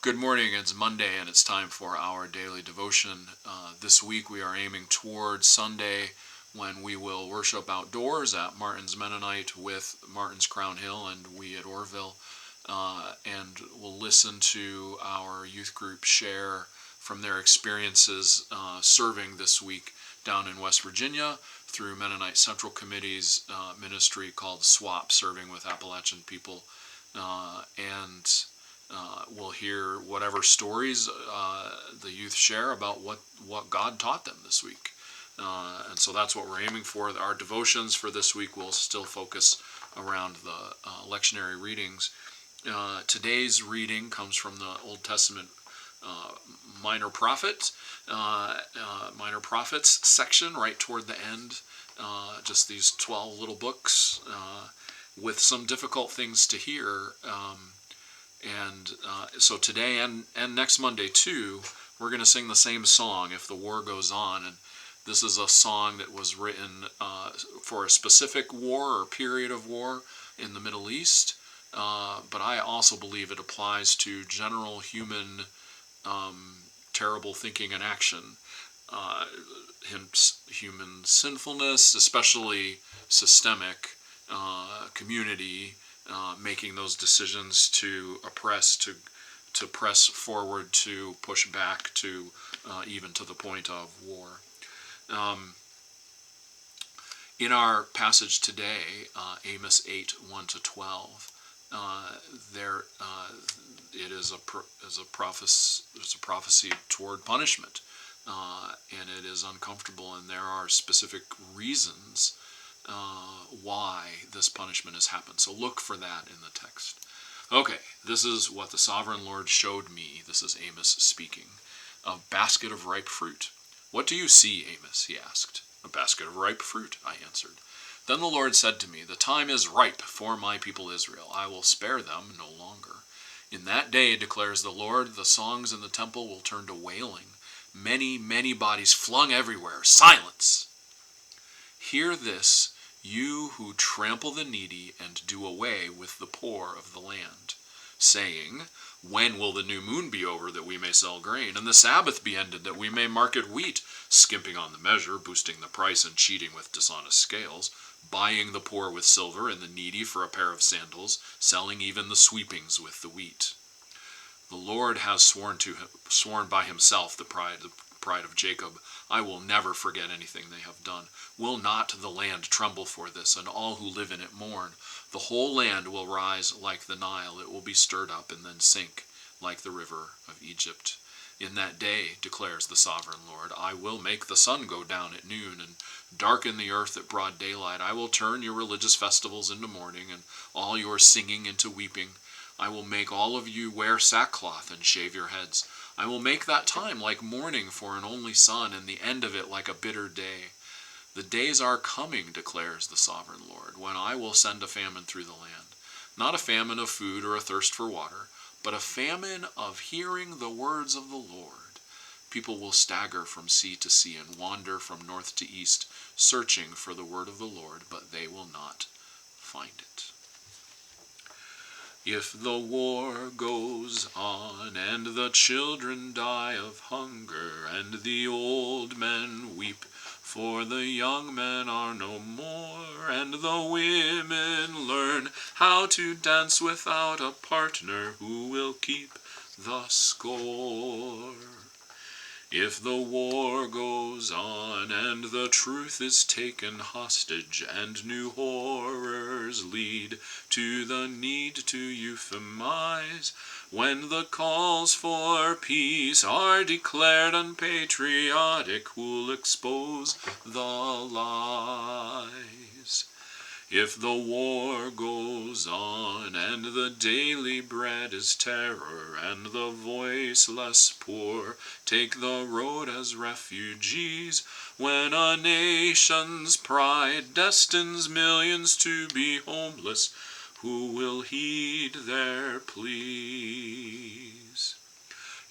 Good morning. It's Monday and it's time for our daily devotion. This week we are aiming towards Sunday when we will worship outdoors at Martin's Mennonite with Martin's Crown Hill and we at Orville. And we'll listen to our youth group share from their experiences serving this week down in West Virginia through Mennonite Central Committee's ministry called SWAP, Serving with Appalachian People. We'll hear whatever stories the youth share about what God taught them this week. And so that's what we're aiming for. Our devotions for this week will still focus around the lectionary readings. Today's reading comes from the Old Testament Minor Prophets section right toward the end. Just these 12 little books with some difficult things to hear. So today and next Monday too, we're going to sing the same song, If the War Goes On. And this is a song that was written for a specific war or period of war in the Middle East. But I also believe it applies to general human terrible thinking and action. Human sinfulness, especially systemic, community, making those decisions to oppress, to press forward, to push back, to even to the point of war. In our passage today, Amos 8:1-12, it is a prophecy toward punishment, and it is uncomfortable, and there are specific reasons why this punishment has happened. So look for that in the text. Okay, this is what the sovereign Lord showed me. This is Amos speaking. A basket of ripe fruit. What do you see, Amos? He asked. A basket of ripe fruit, I answered. Then the Lord said to me, the time is ripe for my people Israel. I will spare them no longer. In that day, declares the Lord, the songs in the temple will turn to wailing. Many, many bodies flung everywhere. Silence! Hear this, you who trample the needy and do away with the poor of the land, saying, when will the new moon be over that we may sell grain, and the Sabbath be ended that we may market wheat, skimping on the measure, boosting the price and cheating with dishonest scales, buying the poor with silver and the needy for a pair of sandals, selling even the sweepings with the wheat. The Lord has sworn by himself, the pride of Jacob, I will never forget anything they have done. Will not the land tremble for this, and all who live in it mourn? The whole land will rise like the Nile. It will be stirred up and then sink like the river of Egypt. In that day, declares the sovereign Lord, I will make the sun go down at noon and darken the earth at broad daylight. I will turn your religious festivals into mourning and all your singing into weeping. I will make all of you wear sackcloth and shave your heads. I will make that time like mourning for an only son, and the end of it like a bitter day. The days are coming, declares the sovereign Lord, when I will send a famine through the land. Not a famine of food or a thirst for water, but a famine of hearing the words of the Lord. People will stagger from sea to sea and wander from north to east, searching for the word of the Lord, but they will not find it. If the war goes on, and the children die of hunger, and the old men weep, for the young men are no more, and the women learn how to dance without a partner, who will keep the score? If the war goes on, and the truth is taken hostage, and new horrors lead to the need to euphemize, when the calls for peace are declared unpatriotic, who'll expose the lies? If the war goes on, and the daily bread is terror, and the voiceless poor take the road as refugees, when a nation's pride destines millions to be homeless, who will heed their pleas?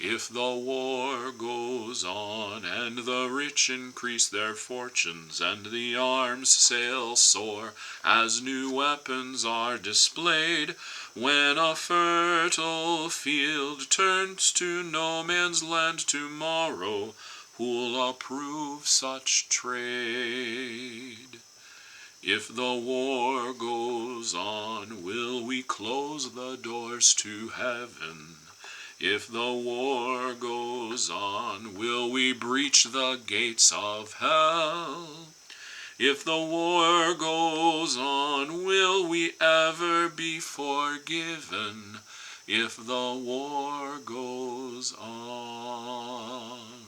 If the war goes on, and the rich increase their fortunes, and the arms sales soar as new weapons are displayed, When a fertile field turns to no man's land tomorrow, who'll approve such trade? If the war goes on, will we close the doors to heaven? If the war goes on, will we breach the gates of hell? If the war goes on, will we ever be forgiven? If the war goes on.